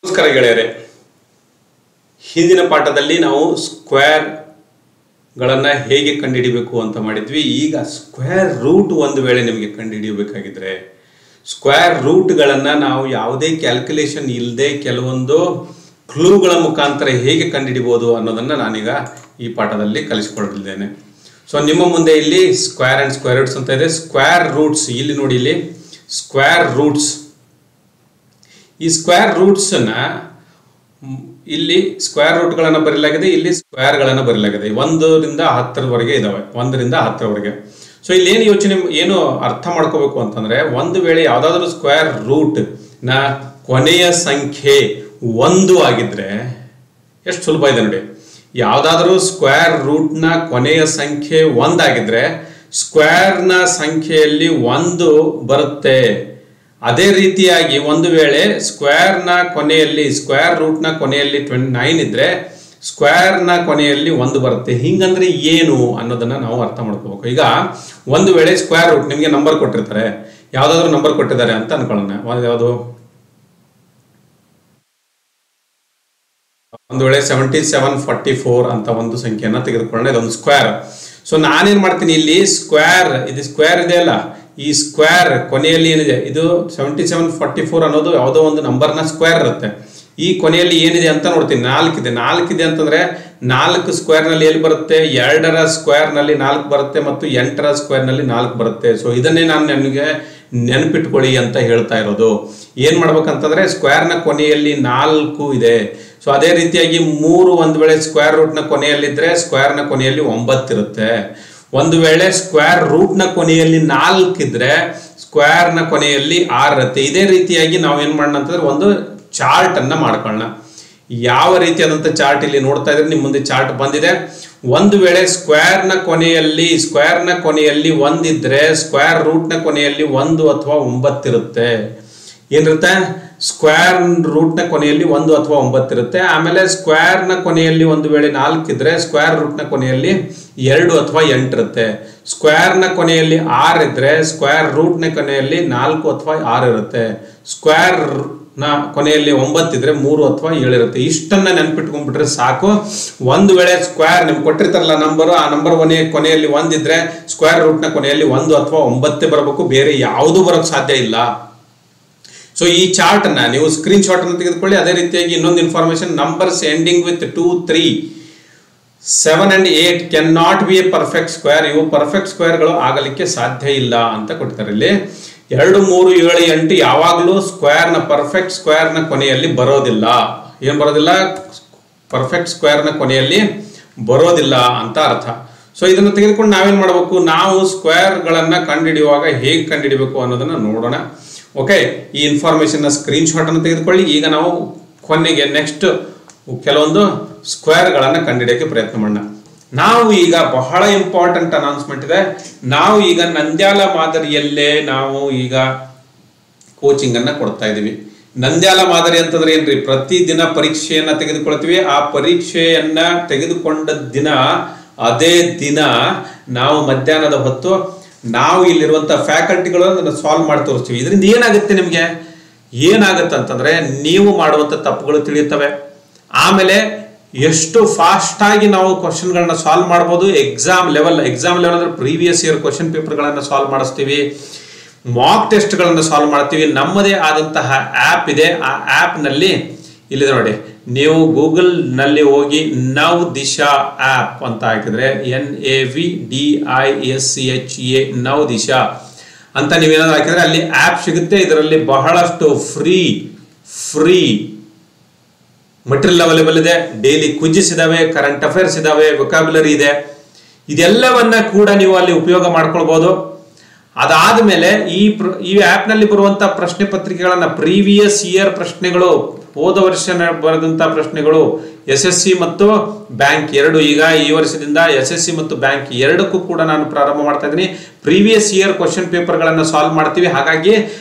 ನಮಸ್ಕಾರ ಗೆಳೆಯರೇ, ಹಿಂದಿನ ಪಾಠದಲ್ಲಿ ನಾವು ಸ್ಕ್ವೇರ್ ಗಳನ್ನ ಹೇಗೆ ಕಂಡುಹಿಡಿಯಬೇಕು ಅಂತ ಮಾಡಿದ್ವಿ. ಈಗ ಸ್ಕ್ವೇರ್ ರೂಟ್ ಒಂದು ವೇಳೆ ನಿಮಗೆ ಕಂಡುಹಿಡಿಯಬೇಕಾಗಿದ್ರೆ ಸ್ಕ್ವೇರ್ ರೂಟ್ ಗಳನ್ನ ನಾವು ಯಾವುದೇ ಕ್ಯಾಲ್ಕುಲೇಷನ್ ಇಲ್ಲದೆ ಕೆಲವೊಂದು ಕ್ಲೂಗಳ ಮುಖಾಂತರ ಹೇಗೆ ಕಂಡುಹಿಡಿಯಬಹುದು ಅನ್ನೋದನ್ನ ನಾನೀಗ ಈ ಪಾಠದಲ್ಲಿ ಕಲಿಸಿಕೊಡಲಿದ್ದೇನೆ. ಸೊ ನಿಮ್ಮ ಮುಂದೆ ಇಲ್ಲಿ ಸ್ಕ್ವೇರ್ ಅಂಡ್ ಸ್ಕ್ವೇರ್ ರೂಟ್ಸ್ ಅಂತ ಇದೆ. ಸ್ಕ್ವೇರ್ ರೂಟ್ಸ್ ಇಲ್ಲಿ ನೋಡಿ, ಇಲ್ಲಿ ಸ್ಕ್ವೇರ್ ರೂಟ್ಸ್. ಈ ಸ್ಕ್ವೇರ್ ರೂಟ್ಸ್ ಇಲ್ಲಿ ಸ್ಕ್ವೇರ್ ರೂಟ್ ಗಳನ್ನ ಬರೆಯಲಾಗಿದೆ, ಇಲ್ಲಿ ಸ್ಕ್ವೇರ್ ಗಳನ್ನ ಬರೆಯಲಾಗಿದೆ. 1 ರಿಂದ 10 ಇದಾವೆ, 1 ರಿಂದ 10. ಸೊ ಇಲ್ಲಿ ಏನು ಅರ್ಥ ಮಾಡ್ಕೋಬೇಕು ಅಂತಂದ್ರೆ, ಒಂದು ವೇಳೆ ಯಾವ್ದಾದ್ರು ಸ್ಕ್ವೇರ್ ರೂಟ್ ನ ಕೊನೆಯ ಸಂಖ್ಯೆ 1 ಆಗಿದ್ರೆ, ಎಷ್ಟು ಸುಲಭ ಇದೆ ನೋಡಿ. ಯಾವ್ದಾದ್ರು ಸ್ಕ್ವೇರ್ ರೂಟ್ ನ ಕೊನೆಯ ಸಂಖ್ಯೆ 1 ಆಗಿದ್ರೆ ಸ್ಕ್ವೇರ್ ನ ಸಂಖ್ಯೆಯಲ್ಲಿ 1 ಬರುತ್ತೆ. ಅದೇ ರೀತಿಯಾಗಿ ಒಂದು ವೇಳೆ ಸ್ಕ್ವೇರ್ ರೂಟ್ ನ ಕೊನೆಯಲ್ಲಿ 29 ಇದ್ರೆ ಸ್ಕ್ವೇರ್ ನ ಕೊನೆಯಲ್ಲಿ 1 ಬರುತ್ತೆ. ಹಿಂಗಂದ್ರೆ ಏನು ಅನ್ನೋದನ್ನ ನಾವು ಅರ್ಥ ಮಾಡ್ಕೋಬೇಕು. ಈಗ ಒಂದು ವೇಳೆ ಸ್ಕ್ವೇರ್ ರೂಟ್ ನಿಮಗೆ ನಂಬರ್ ಕೊಟ್ಟಿರ್ತಾರೆ, ಯಾವ್ದಾದ್ರು ನಂಬರ್ ಕೊಟ್ಟಿದ್ದಾರೆ ಅಂತ ಅನ್ಕೊಳ್ಳೋಣ. ಯಾವುದು, ಒಂದು ವೇಳೆ 7744 ಅಂತ ಒಂದು ಸಂಖ್ಯೆಯನ್ನ ತೆಗೆದುಕೊಳ್ಳೋಣ. ಇದೊಂದು ಸ್ಕ್ವೇರ್. ಸೊ ನಾನೇನ್ ಮಾಡ್ತೀನಿ, ಇಲ್ಲಿ ಸ್ಕ್ವೇರ್ ಇದೆ ಅಲ್ಲ, ಈ ಸ್ಕ್ವೇರ್ ಕೊನೆಯಲ್ಲಿ ಏನಿದೆ, ಇದು 7744 ಅನ್ನೋದು ಯಾವುದೋ ಒಂದು ನಂಬರ್ನ ಸ್ಕ್ವೇರ್ ಇರುತ್ತೆ. ಈ ಕೊನೆಯಲ್ಲಿ ಏನಿದೆ ಅಂತ ನೋಡ್ತೀನಿ. 4 ಇದೆ ಅಂತಂದ್ರೆ 4 ಸ್ಕ್ವೇರ್ ನಲ್ಲಿ ಎಲ್ಲಿ ಬರುತ್ತೆ, 2ರ ಸ್ಕ್ವೇರ್ ನಲ್ಲಿ 4 ಬರುತ್ತೆ ಮತ್ತು 8ರ ಸ್ಕ್ವೇರ್ ನಲ್ಲಿ 4 ಬರುತ್ತೆ. ಸೊ ಇದನ್ನೇ ನಾನು ನನಗೆ ನೆನಪಿಟ್ಕೊಳ್ಳಿ ಅಂತ ಹೇಳ್ತಾ ಇರೋದು. ಏನ್ ಮಾಡ್ಬೇಕಂತಂದ್ರೆ, ಸ್ಕ್ವೇರ್ ನ ಕೊನೆಯಲ್ಲಿ 4 ಇದೆ. ಸೊ ಅದೇ ರೀತಿಯಾಗಿ 3 ಒಂದು ವೇಳೆ ಸ್ಕ್ವೇರ್ ರೂಟ್ ನ ಕೊನೆಯಲ್ಲಿದ್ರೆ ಸ್ಕ್ವೇರ್ ನ ಕೊನೆಯಲ್ಲಿ 9 ಇರುತ್ತೆ. ಒಂದು ವೇಳೆ ಸ್ಕ್ವೇರ್ ರೂಟ್ ನ ಕೊನೆಯಲ್ಲಿ 4 ಇದ್ರೆ ಸ್ಕ್ವೇರ್ ನ ಕೊನೆಯಲ್ಲಿ 6 ಇರುತ್ತೆ. ಇದೇ ರೀತಿಯಾಗಿ ನಾವು ಏನ್ ಮಾಡೋಣ ಅಂತಂದ್ರೆ, ಒಂದು ಚಾರ್ಟ್ ಅನ್ನ ಮಾಡ್ಕೊಳ್ಳೋಣ. ಯಾವ ರೀತಿಯಾದಂತ ಚಾರ್ಟ್ ಇಲ್ಲಿ ನೋಡ್ತಾ ಇದ್ರೆ ನಿಮ್ಮ ಮುಂದೆ ಚಾರ್ಟ್ ಬಂದಿದೆ. ಒಂದು ವೇಳೆ ಸ್ಕ್ವೇರ್ ನ ಕೊನೆಯಲ್ಲಿ 1 ಇದ್ರೆ ಸ್ಕ್ವೇರ್ ರೂಟ್ ನ ಕೊನೆಯಲ್ಲಿ 1 ಅಥವಾ 9 ಇರುತ್ತೆ. ಏನಿರುತ್ತೆ, ಸ್ಕ್ವೇರ್ ರೂಟ್ ನ ಕೊನೆಯಲ್ಲಿ 1 ಅಥವಾ 9 ಇರುತ್ತೆ. ಆಮೇಲೆ ಸ್ಕ್ವೇರ್ ನ ಕೊನೆಯಲ್ಲಿ ಒಂದು ವೇಳೆ 4 ಇದ್ರೆ ಸ್ಕ್ವೇರ್ ರೂಟ್ ನ ಕೊನೆಯಲ್ಲಿ 2 ಅಥವಾ 8 ಇರುತ್ತೆ. ಸ್ಕ್ವೇರ್ ನ ಕೊನೆಯಲ್ಲಿ 6 ಇದ್ರೆ ಸ್ಕ್ವೇರ್ ರೂಟ್ ನ ಕೊನೆಯಲ್ಲಿ 4 ಅಥವಾ 6 ಇರುತ್ತೆ. ಸ್ಕ್ವೇರ್ ನ ಕೊನೆಯಲ್ಲಿ 9 ಇದ್ರೆ 3 ಅಥವಾ 7 ಇರುತ್ತೆ. ಇಷ್ಟನ್ನ ನೆನ್ಪಿಟ್ಕೊಂಡ್ಬಿಟ್ರೆ ಸಾಕು. ಒಂದು ವೇಳೆ ಸ್ಕ್ವೇರ್ ನಿಮ್ಗೆ ಕೊಟ್ಟಿರ್ತಾರಲ್ಲ ನಂಬರ್, ಆ ನಂಬರ್ ಕೊನೆಯಲ್ಲಿ 1 ಇದ್ರೆ ಸ್ಕ್ವೇರ್ ರೂಟ್ ನ ಕೊನೆಯಲ್ಲಿ 1 ಅಥವಾ 9 ಬರಬೇಕು, ಬೇರೆ ಯಾವುದು ಬರೋಕ್ ಸಾಧ್ಯ ಇಲ್ಲ. ಸೊ ಈ ಚಾರ್ಟ್ ಅನ್ನ ನೀವು ಸ್ಕ್ರೀನ್ ಶಾಟ್ ಅನ್ನು ತೆಗೆದುಕೊಳ್ಳಿ. ಅದೇ ರೀತಿಯಾಗಿ ಇನ್ನೊಂದು information, numbers ending with 2, 3, 7 and 8 can not be A perfect square. ಇವು ಪರ್ಫೆಕ್ಟ್ ಸ್ಕ್ವೇರ್ ಗಳು ಆಗಲಿಕ್ಕೆ ಸಾಧ್ಯ ಇಲ್ಲ ಅಂತ ಕೊಡ್ತಾರೆ. ಇಲ್ಲಿ 2, 3, 7, 8 ಯಾವಾಗಲೂ ಪರ್ಫೆಕ್ಟ್ ಸ್ಕ್ವೇರ್ ನ ಕೊನೆಯಲ್ಲಿ ಬರೋದಿಲ್ಲ. ಏನ್ ಬರೋದಿಲ್ಲ, ಪರ್ಫೆಕ್ಟ್ ಸ್ಕ್ವೇರ್ ನ ಕೊನೆಯಲ್ಲಿ ಬರೋದಿಲ್ಲ ಅಂತ ಅರ್ಥ. ಸೊ ಇದನ್ನು ತೆಗೆದುಕೊಂಡು ನಾವೇನ್ ಮಾಡಬೇಕು, ನಾವು ಸ್ಕ್ವೇರ್ ಗಳನ್ನ ಕಂಡುಹಿಡಿಯುವಾಗ ಹೇಗೆ ಕಂಡುಹಿಡಿಯಬೇಕು ಅನ್ನೋದನ್ನ ನೋಡೋಣ. ಓಕೆ, ಈ ಇನ್ಫಾರ್ಮೇಶನ್ ಸ್ಕ್ರೀನ್ ಶಾಟ್ ಅನ್ನು ತೆಗೆದುಕೊಳ್ಳಿ. ಈಗ ನಾವು ಕೊನೆಗೆ ನೆಕ್ಸ್ಟ್ ಕೆಲವೊಂದು ಸ್ಕ್ವೇರ್ ಗಳನ್ನ ಕಂಡುಹಿಡಿಯಕ್ಕೆ ಪ್ರಯತ್ನ ಮಾಡೋಣ. ನಾವು ಈಗ ಬಹಳ ಇಂಪಾರ್ಟೆಂಟ್ ಅನೌನ್ಸ್ಮೆಂಟ್ ಇದೆ. ನಾವು ಈಗ ನಂದ್ಯಾಲ ಮಾದರಿಯಲ್ಲೇ ನಾವು ಈಗ ಕೋಚಿಂಗ್ ಅನ್ನ ಕೊಡ್ತಾ ಇದೀವಿ. ನಂದ್ಯಾಲ ಮಾದರಿ ಅಂತಂದ್ರೆ ಏನ್ರಿ, ಪ್ರತಿದಿನ ಪರೀಕ್ಷೆಯನ್ನ ತೆಗೆದುಕೊಳ್ತೀವಿ. ಆ ಪರೀಕ್ಷೆಯನ್ನ ತೆಗೆದುಕೊಂಡ ದಿನ, ಅದೇ ದಿನ ನಾವು ಮಧ್ಯಾಹ್ನದ ಹೊತ್ತು ನಾವು ಇಲ್ಲಿರುವಂತಹ ಫ್ಯಾಕಲ್ಟಿಗಳು ಅದನ್ನು ಸಾಲ್ವ್ ಮಾಡಿ ತೋರಿಸ್ತೀವಿ. ಇದರಿಂದ ಏನಾಗುತ್ತೆ ಅಂತಂದ್ರೆ, ನೀವು ಮಾಡುವಂತ ತಪ್ಪುಗಳು ತಿಳಿಯುತ್ತವೆ. ಆಮೇಲೆ ಎಷ್ಟು ಫಾಸ್ಟ್ ಆಗಿ ನಾವು ಕ್ವಶನ್ ಗಳನ್ನ ಸಾಲ್ವ್ ಮಾಡಬಹುದು. ಎಕ್ಸಾಮ್ ಲೆವೆಲ್ ಅಂದ್ರೆ ಪ್ರೀವಿಯಸ್ ಇಯರ್ ಕ್ವಶನ್ ಪೇಪರ್ ಗಳನ್ನ ಸಾಲ್ವ್ ಮಾಡಿಸ್ತೀವಿ, ಮಾಕ್ ಟೆಸ್ಟ್ ಗಳನ್ನ ಸಾಲ್ವ್ ಮಾಡ್ತೀವಿ. ನಮ್ಮದೇ ಆದಂತಹ ಆಪ್ ಇದೆ. ಆ ಆಪ್ ನಲ್ಲಿ ಇಲ್ಲಿದೆ ನೋಡಿ, ನೀವು ಗೂಗಲ್ ನಲ್ಲಿ ಹೋಗಿ ನವದಿಶಾ ಆಪ್ ಅಂತ ಹಾಕಿದ್ರೆ NAVDISCHA ನವದಿಶಾ ಅಂತ ನೀವೇನಾದ್ರು ಹಾಕಿದ್ರೆ ಅಲ್ಲಿ ಆಪ್ ಸಿಗುತ್ತೆ. ಇದರಲ್ಲಿ ಬಹಳಷ್ಟು ಫ್ರೀ ಮಟೀರಿಯಲ್ ಅವೈಲೇಬಲ್ ಇದೆ. ಡೈಲಿ ಕ್ವಿಜಸ್ ಇದಾವೆ, ಕರೆಂಟ್ ಅಫೇರ್ಸ್ ಇದಾವೆ, ವೊಕ್ಯಾಬ್ಯುಲರಿ ಇದೆ. ಇದೆಲ್ಲವನ್ನ ಕೂಡ ನೀವು ಅಲ್ಲಿ ಉಪಯೋಗ ಮಾಡ್ಕೊಳ್ಬಹುದು. ಅದಾದ್ಮೇಲೆ ಈ ಆಪ್ ನಲ್ಲಿ ಬರುವಂತಹ ಪ್ರಶ್ನೆ ಪತ್ರಿಕೆಗಳನ್ನ, ಪ್ರೀವಿಯಸ್ ಇಯರ್ ಪ್ರಶ್ನೆಗಳು, ಹೋದ ವರ್ಷ ಬರೆದಂತಹ ಪ್ರಶ್ನೆಗಳು, SSC ಮತ್ತು ಬ್ಯಾಂಕ್ 2, ಈಗ ಈ ವರ್ಷದಿಂದ SSC ಮತ್ತು ಬ್ಯಾಂಕ್ 2ಕ್ಕೂ ಕೂಡ ನಾನು ಪ್ರಾರಂಭ ಮಾಡ್ತಾ ಇದ್ದೀನಿ. ಪ್ರೀವಿಯಸ್ ಇಯರ್ ಕ್ವಶನ್ ಪೇಪರ್ ಗಳನ್ನ ಸಾಲ್ವ್ ಮಾಡ್ತೀವಿ. ಹಾಗಾಗಿ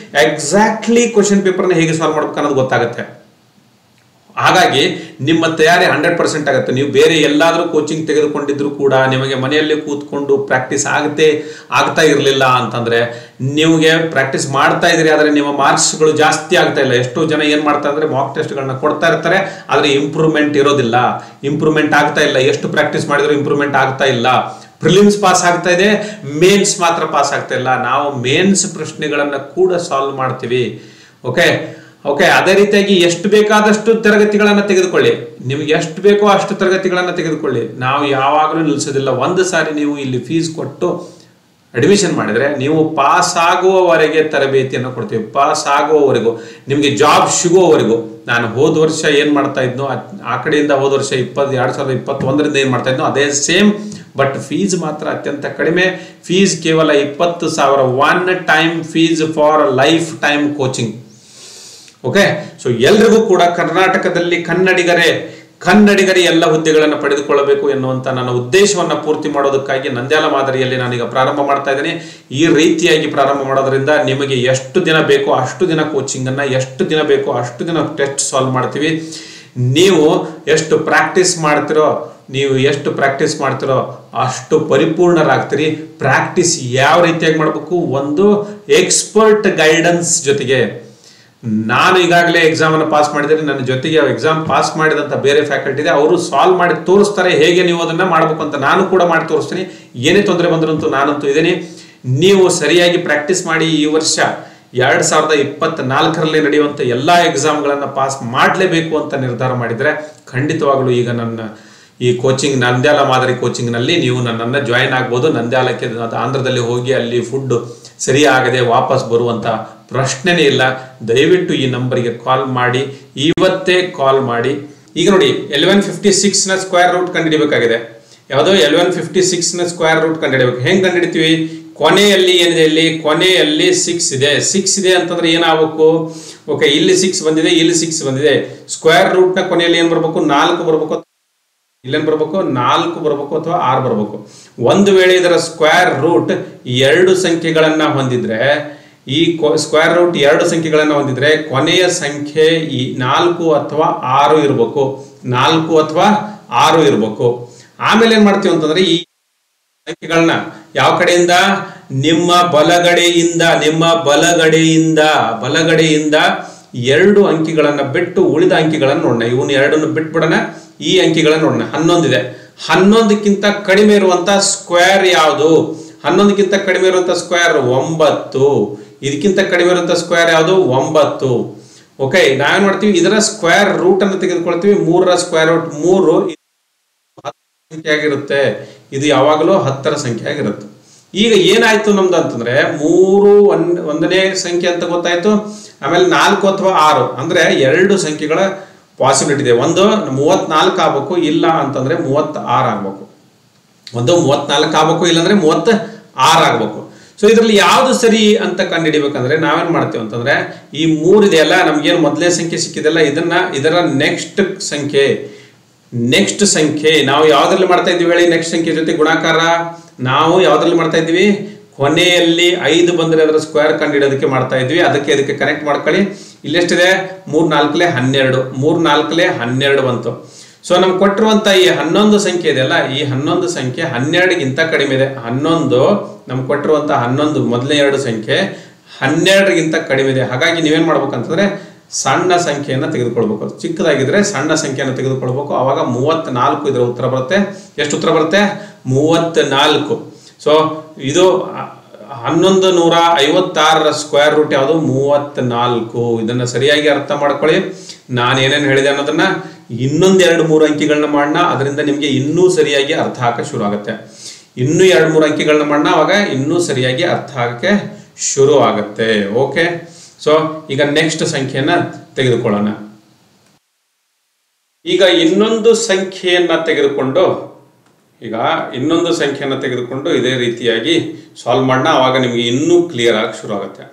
ಎಕ್ಸಾಕ್ಟ್ಲಿ ಕ್ವಶನ್ ಪೇಪರ್ ನ ಹೇಗೆ ಸಾಲ್ವ್ ಮಾಡ್ಬೇಕು ಅನ್ನೋದು ಗೊತ್ತಾಗುತ್ತೆ. ಹಾಗಾಗಿ ನಿಮ್ಮ ತಯಾರಿ 100% ಆಗುತ್ತೆ. ನೀವು ಬೇರೆ ಎಲ್ಲಾದರೂ ಕೋಚಿಂಗ್ ತೆಗೆದುಕೊಂಡಿದ್ರು ಕೂಡ ನಿಮಗೆ ಮನೆಯಲ್ಲಿ ಕೂತ್ಕೊಂಡು ಪ್ರಾಕ್ಟೀಸ್ ಆಗ್ತಾ ಇರಲಿಲ್ಲ ಅಂತಂದ್ರೆ, ನಿಮಗೆ ಪ್ರಾಕ್ಟೀಸ್ ಮಾಡ್ತಾ ಇದ್ರಿ ಆದರೆ ನಿಮ್ಮ ಮಾರ್ಕ್ಸ್ಗಳು ಜಾಸ್ತಿ ಆಗ್ತಾ ಇಲ್ಲ. ಎಷ್ಟೋ ಜನ ಏನು ಮಾಡ್ತಾರೆ ಅಂದರೆ ಮಾಕ್ ಟೆಸ್ಟ್ಗಳನ್ನ ಕೊಡ್ತಾ ಇರ್ತಾರೆ, ಆದರೆ ಇಂಪ್ರೂವ್ಮೆಂಟ್ ಇರೋದಿಲ್ಲ, ಇಂಪ್ರೂವ್ಮೆಂಟ್ ಆಗ್ತಾ ಇಲ್ಲ. ಎಷ್ಟು ಪ್ರಾಕ್ಟೀಸ್ ಮಾಡಿದ್ರು ಇಂಪ್ರೂವ್ಮೆಂಟ್ ಆಗ್ತಾ ಇಲ್ಲ. ಪ್ರಿಲಿಮ್ಸ್ ಪಾಸ್ ಆಗ್ತಾ ಇದೆ, ಮೇನ್ಸ್ ಮಾತ್ರ ಪಾಸ್ ಆಗ್ತಾ ಇಲ್ಲ. ನಾವು ಮೇನ್ಸ್ ಪ್ರಶ್ನೆಗಳನ್ನು ಕೂಡ ಸಾಲ್ವ್ ಮಾಡ್ತೀವಿ. ಓಕೆ ಅದೇ ರೀತಿಯಾಗಿ ಎಷ್ಟು ಬೇಕಾದಷ್ಟು ತರಗತಿಗಳನ್ನು ತೆಗೆದುಕೊಳ್ಳಿ, ನಿಮಗೆ ಎಷ್ಟು ಬೇಕೋ ಅಷ್ಟು ತರಗತಿಗಳನ್ನು ತೆಗೆದುಕೊಳ್ಳಿ. ನಾವು ಯಾವಾಗಲೂ ನಿಲ್ಲಿಸೋದಿಲ್ಲ. ಒಂದು ಸಾರಿ ನೀವು ಇಲ್ಲಿ ಫೀಸ್ ಕೊಟ್ಟು ಅಡ್ಮಿಷನ್ ಮಾಡಿದ್ರೆ ನೀವು ಪಾಸ್ ಆಗುವವರೆಗೆ ತರಬೇತಿಯನ್ನು ಕೊಡ್ತೀವಿ. ಪಾಸ್ ಆಗುವವರೆಗೂ, ನಿಮಗೆ ಜಾಬ್ ಸಿಗುವವರೆಗೂ. ನಾನು ಹೋದ ವರ್ಷ ಏನು ಮಾಡ್ತಾ ಇದ್ನೋ ಆ ಕಡೆಯಿಂದ ಹೋದ ವರ್ಷ 2021ರಿಂದ ಏನು ಮಾಡ್ತಾ ಇದ್ನೋ ಅದೇ ಸೇಮ್. ಬಟ್ ಫೀಸ್ ಮಾತ್ರ ಅತ್ಯಂತ ಕಡಿಮೆ. ಫೀಸ್ ಕೇವಲ 20,000, one time fees for life time coaching. Okay, so ಎಲ್ರಿಗೂ ಕೂಡ ಕರ್ನಾಟಕದಲ್ಲಿ ಕನ್ನಡಿಗರೇ ಎಲ್ಲ ಹುದ್ದೆಗಳನ್ನು ಪಡೆದುಕೊಳ್ಳಬೇಕು ಎನ್ನುವಂತ ನನ್ನ ಉದ್ದೇಶವನ್ನು ಪೂರ್ತಿ ಮಾಡೋದಕ್ಕಾಗಿ ನಂದ್ಯಾಲ ಮಾದರಿಯಲ್ಲಿ ನಾನೀಗ ಪ್ರಾರಂಭ ಮಾಡ್ತಾ ಇದ್ದೀನಿ. ಈ ರೀತಿಯಾಗಿ ಪ್ರಾರಂಭ ಮಾಡೋದ್ರಿಂದ ನಿಮಗೆ ಎಷ್ಟು ದಿನ ಬೇಕೋ ಅಷ್ಟು ದಿನ ಕೋಚಿಂಗ್ ಅನ್ನ, ಎಷ್ಟು ದಿನ ಬೇಕೋ ಅಷ್ಟು ದಿನ ಟೆಸ್ಟ್ ಸಾಲ್ವ್ ಮಾಡ್ತೀವಿ. ನೀವು ಎಷ್ಟು ಪ್ರಾಕ್ಟೀಸ್ ಮಾಡ್ತಿರೋ ಅಷ್ಟು ಪರಿಪೂರ್ಣರಾಗ್ತೀರಿ. ಪ್ರಾಕ್ಟೀಸ್ ಯಾವ ರೀತಿಯಾಗಿ ಮಾಡಬೇಕು, ಒಂದು ಎಕ್ಸ್ಪರ್ಟ್ ಗೈಡೆನ್ಸ್ ಜೊತೆಗೆ. ನಾನು ಈಗಾಗಲೇ ಎಕ್ಸಾಮ್ ಅನ್ನು ಪಾಸ್ ಮಾಡಿದರೆ, ನನ್ನ ಜೊತೆಗೆ ಎಕ್ಸಾಮ್ ಪಾಸ್ ಮಾಡಿದಂತ ಬೇರೆ ಫ್ಯಾಕಲ್ಟಿ ಇದೆ, ಅವರು ಸಾಲ್ವ್ ಮಾಡಿ ತೋರಿಸ್ತಾರೆ ಹೇಗೆ ನೀವು ಅದನ್ನ ಮಾಡಬೇಕು ಅಂತ. ನಾನು ಕೂಡ ಮಾಡಿ ತೋರಿಸ್ತೀನಿ. ಏನೇ ತೊಂದರೆ ಬಂದ್ರಂತೂ ನಾನಂತೂ ಇದ್ದೀನಿ. ನೀವು ಸರಿಯಾಗಿ ಪ್ರಾಕ್ಟೀಸ್ ಮಾಡಿ. ಈ ವರ್ಷ 2024ರಲ್ಲಿ ನಡೆಯುವಂತ ಎಲ್ಲಾ ಎಕ್ಸಾಮ್ಗಳನ್ನ ಪಾಸ್ ಮಾಡಲೇಬೇಕು ಅಂತ ನಿರ್ಧಾರ ಮಾಡಿದರೆ ಖಂಡಿತವಾಗ್ಲೂ ಈಗ ನನ್ನ ಈ ಕೋಚಿಂಗ್ ನಂದ್ಯಾಲ ಮಾದರಿ ಕೋಚಿಂಗ್ ನಲ್ಲಿ ನೀವು ನನ್ನನ್ನು ಜಾಯಿನ್ ಆಗ್ಬೋದು. ನಂದ್ಯಾಲಕ್ಕೆ ಆಂಧ್ರದಲ್ಲಿ ಹೋಗಿ ಅಲ್ಲಿ ಫುಡ್ ಸರಿಯಾಗದೆ ವಾಪಸ್ ಬರುವಂತ ಪ್ರಶ್ನೆನೇ ಇಲ್ಲ. ದಯವಿಟ್ಟು ಈ ನಂಬರಿಗೆ ಕಾಲ್ ಮಾಡಿ, ಇವತ್ತೇ ಕಾಲ್ ಮಾಡಿ. ಈಗ ನೋಡಿ 1156 ನ ಸ್ಕ್ವೇರ್ ರೂಟ್ ಕಂಡುಹಿಡಿಯಬೇಕಾಗಿದೆ. ಯಾವುದೋ 1156 ನ ಸ್ಕ್ವೇರ್ ರೂಟ್ ಕಂಡುಹಿಡಿಯಬೇಕು. ಹೆಂಗ್ ಕಂಡುಹಿಡಿತೀವಿ? ಕೊನೆಯಲ್ಲಿ ಏನಿದೆ, ಇಲ್ಲಿ ಕೊನೆಯಲ್ಲಿ 6 ಇದೆ. 6 ಇದೆ ಅಂತಂದ್ರೆ ಏನಾಗಬೇಕು? ಓಕೆ, ಇಲ್ಲಿ 6 ಬಂದಿದೆ, ಇಲ್ಲಿ 6 ಬಂದಿದೆ. ಸ್ಕ್ವೇರ್ ರೂಟ್ ನ ಕೊನೆಯಲ್ಲಿ ಏನ್ ಬರ್ಬೇಕು? 4 ಬರ್ಬೇಕು. ಇಲ್ಲೇನ್ ಬರ್ಬೇಕು? 4 ಬರ್ಬೇಕು ಅಥವಾ 6 ಬರ್ಬೇಕು. ಒಂದು ವೇಳೆ ಇದರ ಸ್ಕ್ವೇರ್ ರೂಟ್ 2 ಸಂಖ್ಯೆಗಳನ್ನ ಹೊಂದಿದ್ರೆ, ಈ ಸ್ಕ್ವೇರ್ ರೂಟ್ 2 ಸಂಖ್ಯೆಗಳನ್ನ ಹೊಂದಿದ್ರೆ ಕೊನೆಯ ಸಂಖ್ಯೆ ಈ 4 ಅಥವಾ 6 ಇರಬೇಕು. 4 ಅಥವಾ 6 ಇರಬೇಕು. ಆಮೇಲೆ ಏನ್ ಮಾಡ್ತೀವಿ ಅಂತಂದ್ರೆ, ಈ ಸಂಖ್ಯೆಗಳನ್ನ ಯಾವ ಕಡೆಯಿಂದ? ನಿಮ್ಮ ಬಲಗಡೆಯಿಂದ 2 ಅಂಕಿಗಳನ್ನ ಬಿಟ್ಟು ಉಳಿದ ಅಂಕಿಗಳನ್ನು ನೋಡೋಣ. ಇವನು 2 ಬಿಟ್ಬಿಡೋಣ. ಈ ಅಂಕಿಗಳನ್ನು ನೋಡೋಣ. 11 ಇದೆ. 11ಕ್ಕಿಂತ ಕಡಿಮೆ ಇರುವಂತ ಸ್ಕ್ವೇರ್ ಯಾವುದು? 11ಕ್ಕಿಂತ ಕಡಿಮೆ ಇರುವಂತ ಸ್ಕ್ವೇರ್ 9. ಇದಕ್ಕಿಂತ ಕಡಿಮೆ ಇರುವಂತ ಸ್ಕ್ವೇರ್ ಯಾವುದು? 9. ಓಕೆ, ನಾವೇನ್ ಮಾಡ್ತೀವಿ? ಇದರ ಸ್ಕ್ವೇರ್ ರೂಟ್ ಅನ್ನು ತೆಗೆದುಕೊಳ್ತೀವಿ. 3ರ ಸ್ಕ್ವೇರ್ ರೂಟ್ 3 ಸಂಖ್ಯೆ ಆಗಿರುತ್ತೆ. ಇದು ಯಾವಾಗಲೂ 10ರ ಸಂಖ್ಯೆ ಆಗಿರುತ್ತೆ. ಈಗ ಏನಾಯ್ತು ನಮ್ದು ಅಂತಂದ್ರೆ, 3 ಒಂದನೇ ಸಂಖ್ಯೆ ಅಂತ ಗೊತ್ತಾಯ್ತು. ಆಮೇಲೆ 4 ಅಥವಾ 6 ಅಂದ್ರೆ 2 ಸಂಖ್ಯೆಗಳ ಪಾಸಿಬಿಲಿಟಿ ಇದೆ. ಒಂದು 34 ಆಗ್ಬೇಕು, ಇಲ್ಲ ಅಂತಂದ್ರೆ 36 ಆಗ್ಬೇಕು. ಒಂದು 34 ಆಗ್ಬೇಕು, ಇಲ್ಲಾಂದ್ರೆ 36 ಆಗ್ಬೇಕು. ಸೊ ಇದರಲ್ಲಿ ಯಾವ್ದು ಸರಿ ಅಂತ ಕಂಡುಹಿಡಿಬೇಕಂದ್ರೆ ನಾವೇನ್ ಮಾಡ್ತೀವಿ ಅಂತಂದ್ರೆ, ಈ 3 ಇದೆಯಲ್ಲ, ನಮ್ಗೇನು ಮೊದಲನೇ ಸಂಖ್ಯೆ ಸಿಕ್ಕಿದೆಲ್ಲ, ಇದರ ನೆಕ್ಸ್ಟ್ ಸಂಖ್ಯೆ ನಾವು ಯಾವ್ದ್ರಲ್ಲಿ ಮಾಡ್ತಾ ಇದ್ದೀವಿ ಹೇಳಿ? ನೆಕ್ಸ್ಟ್ ಸಂಖ್ಯೆ ಜೊತೆ ಗುಣಾಕಾರ ನಾವು ಯಾವ್ದ್ರಲ್ಲಿ ಮಾಡ್ತಾ ಇದ್ವಿ? ಕೊನೆಯಲ್ಲಿ 5 ಬಂದ್ರೆ ಅದರ ಸ್ಕ್ವೇರ್ ಕಂಡುಹಿಡೋದಕ್ಕೆ ಮಾಡ್ತಾ ಇದ್ವಿ. ಅದಕ್ಕೆ ಕನೆಕ್ಟ್ ಮಾಡ್ಕೊಳ್ಳಿ. ಇಲ್ಲೆಷ್ಟಿದೆ? 3 4 12. 3 4 12 ಬಂತು. ಸೊ ನಮ್ಗೆ ಕೊಟ್ಟಿರುವಂತ ಈ 11 ಸಂಖ್ಯೆ ಇದೆಯಲ್ಲ, ಈ 11 ಸಂಖ್ಯೆ 12ಗಿಂತ ಕಡಿಮೆ ಇದೆ. 11 ನಮ್ಗೆ ಕೊಟ್ಟಿರುವಂತ 11 ಮೊದಲನೇ 2 ಸಂಖ್ಯೆ 12ಗಿಂತ ಕಡಿಮೆ ಇದೆ. ಹಾಗಾಗಿ ನೀವೇನ್ ಮಾಡ್ಬೇಕಂತಂದ್ರೆ ಸಣ್ಣ ಸಂಖ್ಯೆಯನ್ನು ತೆಗೆದುಕೊಳ್ಬೇಕು. ಚಿಕ್ಕದಾಗಿದ್ರೆ ಸಣ್ಣ ಸಂಖ್ಯೆಯನ್ನು ತೆಗೆದುಕೊಳ್ಬೇಕು. ಅವಾಗ 34 ಇದರ ಉತ್ತರ ಬರುತ್ತೆ. ಎಷ್ಟು ಉತ್ತರ ಬರುತ್ತೆ? 34. ಸೊ ಇದು 1156ರ ಸ್ಕ್ವೇರ್ ರೂಟ್ ಯಾವುದು? 34. ಇದನ್ನ ಸರಿಯಾಗಿ ಅರ್ಥ ಮಾಡ್ಕೊಳ್ಳಿ. ನಾನು ಏನೇನು ಹೇಳಿದೆ ಅನ್ನೋದನ್ನ ಇನ್ನೊಂದು 2-3 ಅಂಕಿಗಳನ್ನ ಮಾಡೋಣ. ಅದರಿಂದ ನಿಮಗೆ ಇನ್ನೂ ಸರಿಯಾಗಿ ಅರ್ಥ ಆಗಕ್ಕೆ ಶುರು ಆಗುತ್ತೆ. ಇನ್ನೂ 2-3 ಅಂಕಿಗಳನ್ನ ಮಾಡೋಣ, ಅವಾಗ ಇನ್ನೂ ಸರಿಯಾಗಿ ಅರ್ಥ ಆಗಕ್ಕೆ ಶುರು ಆಗುತ್ತೆ. ಓಕೆ, ಸೊ ಈಗ ನೆಕ್ಸ್ಟ್ ಸಂಖ್ಯೆಯನ್ನ ತೆಗೆದುಕೊಳ್ಳೋಣ. ಈಗ ಇನ್ನೊಂದು ಸಂಖ್ಯೆಯನ್ನ ತೆಗೆದುಕೊಂಡು ಇದೇ ರೀತಿಯಾಗಿ ಸಾಲ್ವ್ ಮಾಡೋಣ. ಅವಾಗ ನಿಮಗೆ ಇನ್ನೂ ಕ್ಲಿಯರ್ ಆಗಿ ಶುರು ಆಗುತ್ತೆ.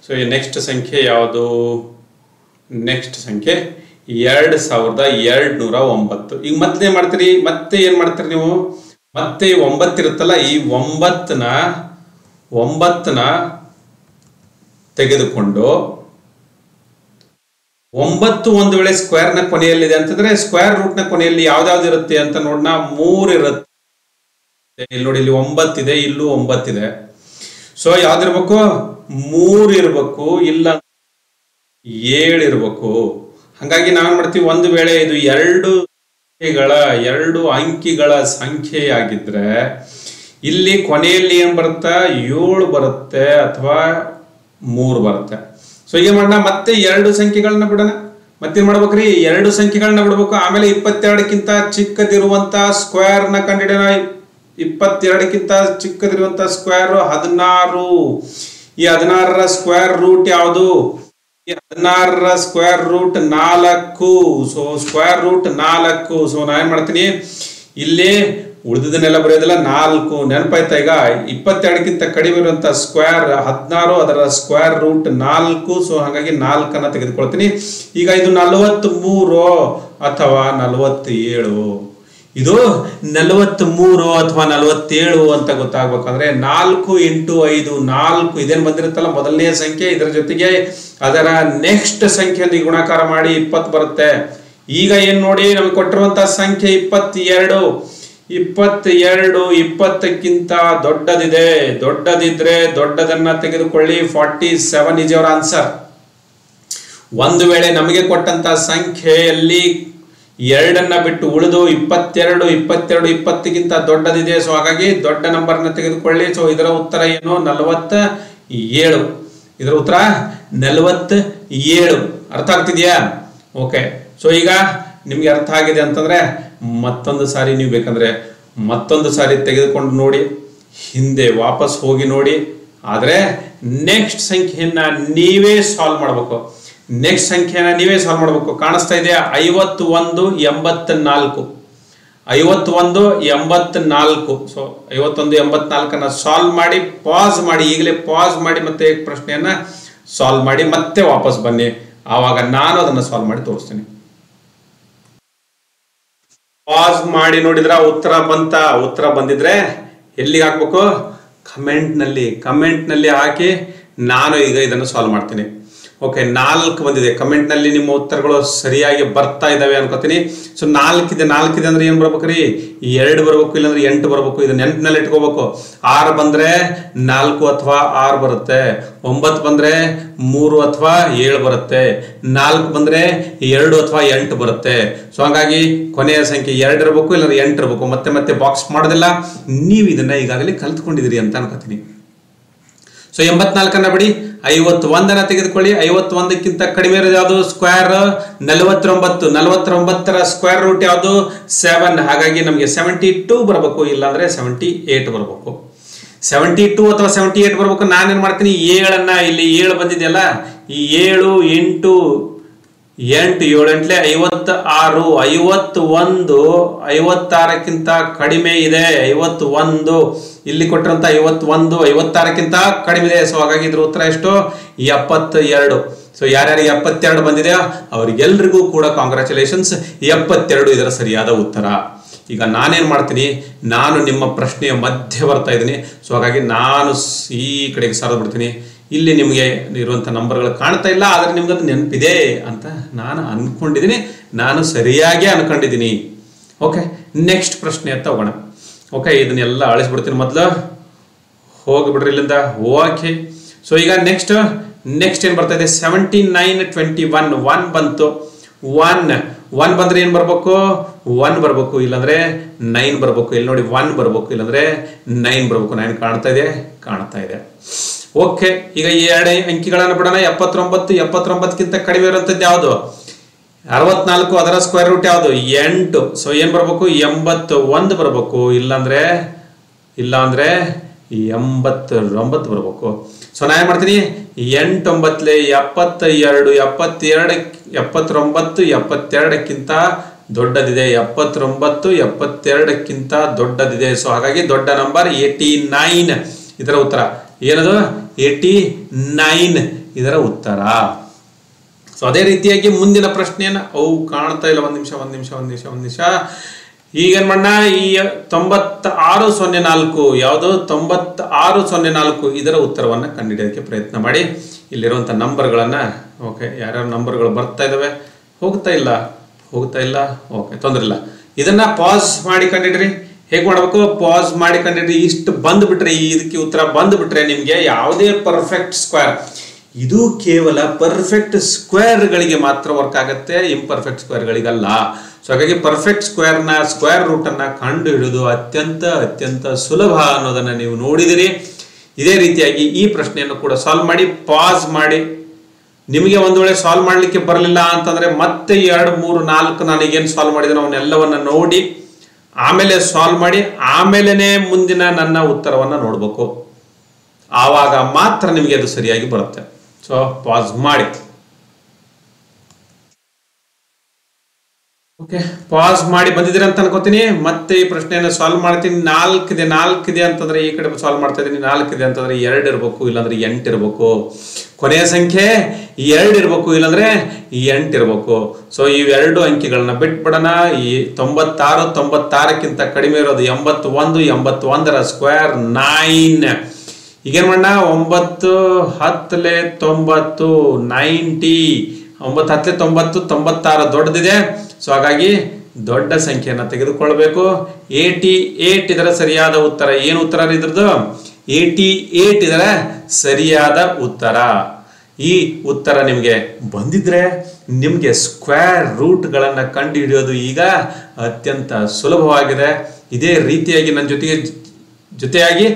ಸೊ ಈ ನೆಕ್ಸ್ಟ್ ಸಂಖ್ಯೆ ಯಾವುದು? ನೆಕ್ಸ್ಟ್ ಸಂಖ್ಯೆ 2209. ಈಗ ಮತ್ತೆ ಏನ್ ಮಾಡ್ತೀರಿ ನೀವು? ಮತ್ತೆ 9 ಇರುತ್ತಲ್ಲ, ಈ 9ನ ತೆಗೆದುಕೊಂಡು 9 ಒಂದು ವೇಳೆ ಸ್ಕ್ವೇರ್ ನ ಕೊನೆಯಲ್ಲಿದೆ ಅಂತಂದ್ರೆ ಸ್ಕ್ವೇರ್ ರೂಟ್ ನ ಕೊನೆಯಲ್ಲಿ ಯಾವ್ದಾವ್ದು ಇರುತ್ತೆ ಅಂತ ನೋಡೋಣ. 3 ಇರುತ್ತೆ. ಇಲ್ಲಿ ನೋಡಿ, ಇಲ್ಲಿ 9 ಇದೆ, ಇಲ್ಲೂ 9 ಇದೆ. ಸೊ ಯಾವ್ದಿರ್ಬೇಕು? 3 ಇರ್ಬೇಕು, ಇಲ್ಲ 7 ಇರ್ಬೇಕು. ಹಾಗಾಗಿ ನಾವೇನ್ ಮಾಡ್ತೀವಿ, ಒಂದು ವೇಳೆ ಇದು 2 ಅಂಕಿಗಳ ಸಂಖ್ಯೆಯಾಗಿದ್ರೆ ಇಲ್ಲಿ ಕೊನೆಯಲ್ಲಿ ಏನ್ ಬರುತ್ತೆ? 7 ಬರುತ್ತೆ ಅಥವಾ 3 ಬರುತ್ತೆ. ಸೊ ಈಗ ಮಾಡೋಣ, ಮತ್ತೆ 2 ಸಂಖ್ಯೆಗಳನ್ನ ಬಿಡೋಣ. ಮತ್ತೇನ್ ಮಾಡ್ಬೇಕ್ರಿ? 2 ಸಂಖ್ಯೆಗಳನ್ನ ಬಿಡ್ಬೇಕು. ಆಮೇಲೆ 22ಕ್ಕಿಂತ ಚಿಕ್ಕದಿರುವಂತ ಸ್ಕ್ವೇರ್ ನ ಕಂಡಿಡಿಯೋಣ. 22ಕ್ಕಿಂತ ಚಿಕ್ಕದಿರುವಂತ ಸ್ಕ್ವೇರ್ 16. ಈ 16ರ ಸ್ಕ್ವೇರ್ ರೂಟ್ ಯಾವುದು? ಈ 16ರ square root 4. So square root 4. So ನಾ ಏನ್ ಮಾಡ್ತೀನಿ, ಇಲ್ಲಿ ಉಳಿದನ್ನೆಲ್ಲ ಬರೆಯೋದಿಲ್ಲ, 4 ನೆನಪಾಯ್ತಾ? ಈಗ 22ಕ್ಕಿಂತ ಕಡಿಮೆ ಇರುವಂತ ಸ್ಕ್ವೇರ್ 16, ಅದರ ಸ್ಕ್ವೇರ್ ರೂಟ್ 4. ಸೊ ಹಾಗಾಗಿ 4 ತೆಗೆದುಕೊಳ್ತೀನಿ. ಈಗ ಇದು 43 ಅಥವಾ 47? ಇದು 43 ಅಥವಾ 47 ಅಂತ ಗೊತ್ತಾಗ್ಬೇಕಂದ್ರೆ 4 × 5 4 ಇದೇನು ಬಂದಿರುತ್ತಲ್ಲ ಮೊದಲನೇ ಸಂಖ್ಯೆ, ಇದರ ಜೊತೆಗೆ ಅದರ ನೆಕ್ಸ್ಟ್ ಸಂಖ್ಯೆಯೊಂದಿಗೆ ಗುಣಾಕಾರ ಮಾಡಿ 20 ಬರುತ್ತೆ. ಈಗ ಏನ್ ನೋಡಿ, ನಮಗೆ ಕೊಟ್ಟಿರುವಂತಹ ಸಂಖ್ಯೆ 22. 20ಕ್ಕಿಂತ ದೊಡ್ಡದಿದೆ. ದೊಡ್ಡದಿದ್ರೆ ದೊಡ್ಡದನ್ನ ತೆಗೆದುಕೊಳ್ಳಿ. 47 ಇಸ್ ಯುವರ್ ಆನ್ಸರ್. ಒಂದು ವೇಳೆ ನಮಗೆ ಕೊಟ್ಟಂತ ಸಂಖ್ಯೆಯಲ್ಲಿ 2 ಬಿಟ್ಟು ಉಳಿದು 22 20ಕ್ಕಿಂತ ದೊಡ್ಡದಿದೆ. ಸೊ ಹಾಗಾಗಿ ದೊಡ್ಡ ನಂಬರ್ನ ತೆಗೆದುಕೊಳ್ಳಿ. ಸೊ ಇದರ ಉತ್ತರ ಏನು? 47. ಇದರ ಉತ್ತರ 47. ಅರ್ಥ ಆಗ್ತಿದ್ಯಾ? ಓಕೆ. ಸೊ ಈಗ ನಿಮ್ಗೆ ಅರ್ಥ ಆಗಿದೆ ಅಂತಂದ್ರೆ ಮತ್ತೊಂದು ಸಾರಿ ನೀವು ಬೇಕಂದ್ರೆ ಮತ್ತೊಂದು ಸಾರಿ ತೆಗೆದುಕೊಂಡು ನೋಡಿ, ಹಿಂದೆ ವಾಪಸ್ ಹೋಗಿ ನೋಡಿ. ಆದ್ರೆ ನೆಕ್ಸ್ಟ್ ಸಂಖ್ಯೆಯನ್ನ ನೀವೇ ಸಾಲ್ವ್ ಮಾಡಬೇಕು. ಕಾಣಿಸ್ತಾ ಇದೆಯಾ? 51 84. 51 84. ಸೊ 51 84 ಸಾಲ್ವ್ ಮಾಡಿ, ಪಾಸ್ ಮಾಡಿ, ಈಗಲೇ ಪಾಸ್ ಮಾಡಿ ಮತ್ತೆ ಪ್ರಶ್ನೆಯನ್ನ ಸಾಲ್ವ್ ಮಾಡಿ, ಮತ್ತೆ ವಾಪಸ್ ಬನ್ನಿ. ಆವಾಗ ನಾನು ಅದನ್ನ ಸಾಲ್ವ್ ಮಾಡಿ ತೋರಿಸ್ತೀನಿ. ಪಾಸ್ ಮಾಡಿ ನೋಡಿದ್ರ ಉತ್ತರ ಬಂತ? ಉತ್ತರ ಬಂದಿದ್ರೆ ಎಲ್ಲಿಗೆ ಹಾಕ್ಬೇಕು? ಕಮೆಂಟ್ ನಲ್ಲಿ ಹಾಕಿ. ನಾನು ಈಗ ಇದನ್ನು ಸಾಲ್ವ್ ಮಾಡ್ತೀನಿ. ಓಕೆ, 4 ಬಂದಿದೆ. ಕಮೆಂಟ್ ನಲ್ಲಿ ನಿಮ್ಮ ಉತ್ತರಗಳು ಸರಿಯಾಗಿ ಬರ್ತಾ ಇದಾವೆ ಅನ್ಕೋತೀನಿ. ಸೊ 4 ಇದೆ ಅಂದ್ರೆ ಏನ್ ಬರ್ಬೇಕ್ರಿ? 2 ಬರ್ಬೇಕು, ಇಲ್ಲಾಂದ್ರೆ 8 ಬರ್ಬೇಕು. ಇದು ನೆನಪಿನಲ್ಲಿ ಇಟ್ಕೋಬೇಕು. 6 ಬಂದ್ರೆ 4 ಅಥವಾ 6 ಬರುತ್ತೆ. 9 ಬಂದ್ರೆ 3 ಅಥವಾ 7 ಬರುತ್ತೆ. 4 ಬಂದ್ರೆ 2 ಅಥವಾ 8 ಬರುತ್ತೆ. ಸೊ ಹಾಗಾಗಿ ಕೊನೆಯ ಸಂಖ್ಯೆ 2 ಇರಬೇಕು, ಇಲ್ಲಾಂದ್ರೆ 8 ಇರಬೇಕು. ಮತ್ತೆ ಬಾಕ್ಸ್ ಮಾಡೋದಿಲ್ಲ. ನೀವು ಇದನ್ನ ಈಗಾಗಲೇ ಕಲ್ತ್ಕೊಂಡಿದ್ದೀರಿ ಅಂತ ಅನ್ಕೋತೀನಿ. ಸೊ 84 ಬಿಡಿ, 51 ತೆಗೆದುಕೊಳ್ಳಿ. 51ಕ್ಕಿಂತ ಕಡಿಮೆ ಇರೋದು ಯಾವುದು? ಸ್ಕ್ವೇರ್ 49. 49ರ ಸ್ಕ್ವೇರ್ ರೂಟ್ ಯಾವುದು? 7. ಹಾಗಾಗಿ ನಮಗೆ 72 ಬರಬೇಕು, ಇಲ್ಲಾಂದ್ರೆ 78 ಬರಬೇಕು. 72 ಅಥವಾ 78 ಬರಬೇಕು. ನಾನೇನ್ ಮಾಡ್ತೀನಿ, 7 ಇಲ್ಲಿ 7 ಬಂದಿದೆಯಲ್ಲ, ಈ 7 8 8 7 56. 51 56ಕ್ಕಿಂತ ಕಡಿಮೆ ಇದೆ. 51 ಇಲ್ಲಿ ಕೊಟ್ಟಿರಂತ 51 56ಕ್ಕಿಂತ ಕಡಿಮೆ ಇದೆ. ಸೊ ಹಾಗಾಗಿ ಇದ್ರ ಉತ್ತರ ಎಷ್ಟು? 72. ಸೊ ಯಾರ್ಯಾರಿಗೆ 72 ಬಂದಿದೆಯೋ ಅವರಿಗೆಲ್ರಿಗೂ ಕೂಡ ಕಾಂಗ್ರಾಚುಲೇಷನ್ಸ್. 72 ಇದರ ಸರಿಯಾದ ಉತ್ತರ. ಈಗ ನಾನೇನ್ ಮಾಡ್ತೀನಿ, ನಾನು ನಿಮ್ಮ ಪ್ರಶ್ನೆಯ ಮಧ್ಯೆ ಬರ್ತಾ ಇದ್ದೀನಿ. ಸೊ ಹಾಗಾಗಿ ನಾನು ಈ ಕಡೆಗೆ ಸರಿದು ಬಿಡ್ತೀನಿ. ಇಲ್ಲಿ ನಿಮಗೆ ಇರುವಂಥ ನಂಬರ್ಗಳು ಕಾಣ್ತಾ ಇಲ್ಲ, ಆದರೆ ನಿಮ್ಗೆ ಅದು ನೆನಪಿದೆ ಅಂತ ನಾನು ಅನ್ಕೊಂಡಿದ್ದೀನಿ. ನಾನು ಸರಿಯಾಗಿ ಅನ್ಕೊಂಡಿದ್ದೀನಿ. ಓಕೆ, ನೆಕ್ಸ್ಟ್ ಪ್ರಶ್ನೆ ಅಂತ ಹೋಗೋಣ. ಓಕೆ, ಇದನ್ನೆಲ್ಲ ಅಳಿಸ್ಬಿಡ್ತೀನಿ. ಮೊದಲು ಹೋಗಿಬಿಡ್ರಿ ಇಲ್ಲಿಂದ. ಓಕೆ, ಸೊ ಈಗ ನೆಕ್ಸ್ಟ್ ಏನು ಬರ್ತಾ ಇದೆ? 79 21. 1 ಬಂತು. 1 ಬಂದ್ರೆ ಏನ್ ಬರ್ಬೇಕು? 1 ಬರ್ಬೇಕು, ಇಲ್ಲಾಂದ್ರೆ 9 ಬರ್ಬೇಕು. ಇಲ್ಲಿ ನೋಡಿ 1 ಬರ್ಬೇಕು, ಇಲ್ಲಾಂದ್ರೆ 9 ಬರ್ಬೇಕು. 9 ಕಾಣ್ತಾ ಇದೆ. ಓಕೆ, ಈಗ 2 ಅಂಕಿಗಳನ್ನು ಬಿಡೋಣ. 79 79ಕ್ಕಿಂತ ಕಡಿಮೆ ಇರುವಂತದ್ದು ಯಾವುದು? 64. ಅದರ ಸ್ಕ್ವೇರ್ ರೂಟ್ ಯಾವುದು? 8. ಸೊ ಏನ್ ಬರ್ಬೇಕು? 81 ಬರ್ಬೇಕು, ಇಲ್ಲಾಂದ್ರೆ 89 ಬರ್ಬೇಕು. ಸೊ ನಾ ಏನ್ ಮಾಡ್ತೀನಿ, 8 9 72. 79 72ಕ್ಕಿಂತ ದೊಡ್ಡದಿದೆ. 79 72ಕ್ಕಿಂತ ದೊಡ್ಡದಿದೆ. ಸೊ ಹಾಗಾಗಿ ದೊಡ್ಡ ನಂಬರ್ 89 ಇದರ ಉತ್ತರ. ಏನದು? 89 ಇದರ ಉತ್ತರ. ಸೊ ಅದೇ ರೀತಿಯಾಗಿ ಮುಂದಿನ ಪ್ರಶ್ನೆಯನ್ನ ಕಾಣ್ತಾ ಇಲ್ಲ. ಒಂದ್ ನಿಮಿಷ. ಈಗ ಏನ್ ಮಾಡೋಣ, ಈ 9604 ಯಾವುದು? 9604 ಇದರ ಉತ್ತರವನ್ನ ಕಂಡುಹಿಡಿಯೋದಕ್ಕೆ ಪ್ರಯತ್ನ ಮಾಡಿ. ಇಲ್ಲಿರುವಂಥ ನಂಬರ್ಗಳನ್ನು ಓಕೆ ಯಾರ್ಯಾರು ನಂಬರ್ಗಳು ಬರ್ತಾ ಇದ್ದಾವೆ ಹೋಗ್ತಾ ಇಲ್ಲ ಓಕೆ ತೊಂದರೆ ಇಲ್ಲ. ಇದನ್ನು ಪಾಸ್ ಮಾಡಿ ಕಂಡಿಡ್ರಿ. ಹೇಗೆ ಮಾಡಬೇಕು? ಪಾಸ್ ಮಾಡಿ ಕಂಡಿಡ್ರಿ. ಇಷ್ಟು ಬಂದುಬಿಟ್ರೆ ಇದಕ್ಕೆ ಉತ್ತರ ಬಂದುಬಿಟ್ರೆ ನಿಮಗೆ ಯಾವುದೇ ಪರ್ಫೆಕ್ಟ್ ಸ್ಕ್ವೇರ್, ಇದು ಕೇವಲ ಪರ್ಫೆಕ್ಟ್ ಸ್ಕ್ವೇರ್ಗಳಿಗೆ ಮಾತ್ರ ವರ್ಕ್ ಆಗುತ್ತೆ, ಇಂಪರ್ಫೆಕ್ಟ್ ಸ್ಕ್ವೇರ್ಗಳಿಗಲ್ಲ. ಸೊ ಹಾಗಾಗಿ ಪರ್ಫೆಕ್ಟ್ ಸ್ಕ್ವೇರ್ನ ಸ್ಕ್ವೇರ್ ರೂಟನ್ನು ಕಂಡು ಹಿಡಿದು ಅತ್ಯಂತ ಸುಲಭ ಅನ್ನೋದನ್ನು ನೀವು ನೋಡಿದಿರಿ. ಇದೇ ರೀತಿಯಾಗಿ ಈ ಪ್ರಶ್ನೆಯನ್ನು ಕೂಡ ಸಾಲ್ವ್ ಮಾಡಿ, ಪಾಸ್ ಮಾಡಿ. ನಿಮಗೆ ಒಂದು ವೇಳೆ ಸಾಲ್ವ್ ಮಾಡಲಿಕ್ಕೆ ಬರಲಿಲ್ಲ ಅಂತಂದರೆ ಮತ್ತೆ 2, 3, 4 ನಾನೀಗೇನು ಸಾಲ್ವ್ ಮಾಡಿದೆ ಅವನ್ನೆಲ್ಲವನ್ನು ನೋಡಿ ಆಮೇಲೆ ಸಾಲ್ವ್ ಮಾಡಿ, ಆಮೇಲೆ ಮುಂದಿನ ನನ್ನ ಉತ್ತರವನ್ನು ನೋಡಬೇಕು. ಆವಾಗ ಮಾತ್ರ ನಿಮಗೆ ಅದು ಸರಿಯಾಗಿ ಬರುತ್ತೆ. ಸೊ ಪಾಸ್ ಮಾಡಿ. ಓಕೆ, ಪಾಸ್ ಮಾಡಿ ಬಂದಿದ್ದೀರಿ ಅಂತ ಅನ್ಕೋತೀನಿ. ಮತ್ತೆ ಈ ಪ್ರಶ್ನೆಯನ್ನು ಸಾಲ್ವ್ ಮಾಡ್ತೀನಿ. 4 ಇದೆ ಅಂತಂದ್ರೆ ಈ ಕಡೆ ಸಾಲ್ವ್ ಮಾಡ್ತಾ ಇದ್ದೀನಿ. 4 ಇದೆ ಅಂತಂದ್ರೆ 2 ಇರಬೇಕು, ಇಲ್ಲಾಂದ್ರೆ 8 ಇರಬೇಕು. ಕೊನೆಯ ಸಂಖ್ಯೆ 2 ಇರಬೇಕು, ಇಲ್ಲಾಂದ್ರೆ 8 ಇರಬೇಕು. ಸೊ ಇವೆರಡು ಅಂಕಿಗಳನ್ನ ಬಿಟ್ಬಿಡೋಣ. ಈ 96ಕ್ಕಿಂತ ಕಡಿಮೆ ಇರೋದು 81, 81ರ ಸ್ಕ್ವೇರ್ 9. ಈಗೇನ್ ಮಾಡೋಣ? 9 10 90 90. 9 10 90 96 ದೊಡ್ಡದಿದೆ. ಸೊ ಹಾಗಾಗಿ ದೊಡ್ಡ ಸಂಖ್ಯೆಯನ್ನು ತೆಗೆದುಕೊಳ್ಬೇಕು. 88 ಇದರ ಸರಿಯಾದ ಉತ್ತರ. ಏನು ಉತ್ತರ ಇದ್ರದ್ದು? 88 ಇದರ ಸರಿಯಾದ ಉತ್ತರ. ಈ ಉತ್ತರ ನಿಮಗೆ ಬಂದಿದ್ರೆ ನಿಮಗೆ ಸ್ಕ್ವೇರ್ ರೂಟ್ಗಳನ್ನು ಕಂಡು ಹಿಡಿಯೋದು ಈಗ ಅತ್ಯಂತ ಸುಲಭವಾಗಿದೆ. ಇದೇ ರೀತಿಯಾಗಿ ನನ್ನ ಜೊತೆಯಾಗಿ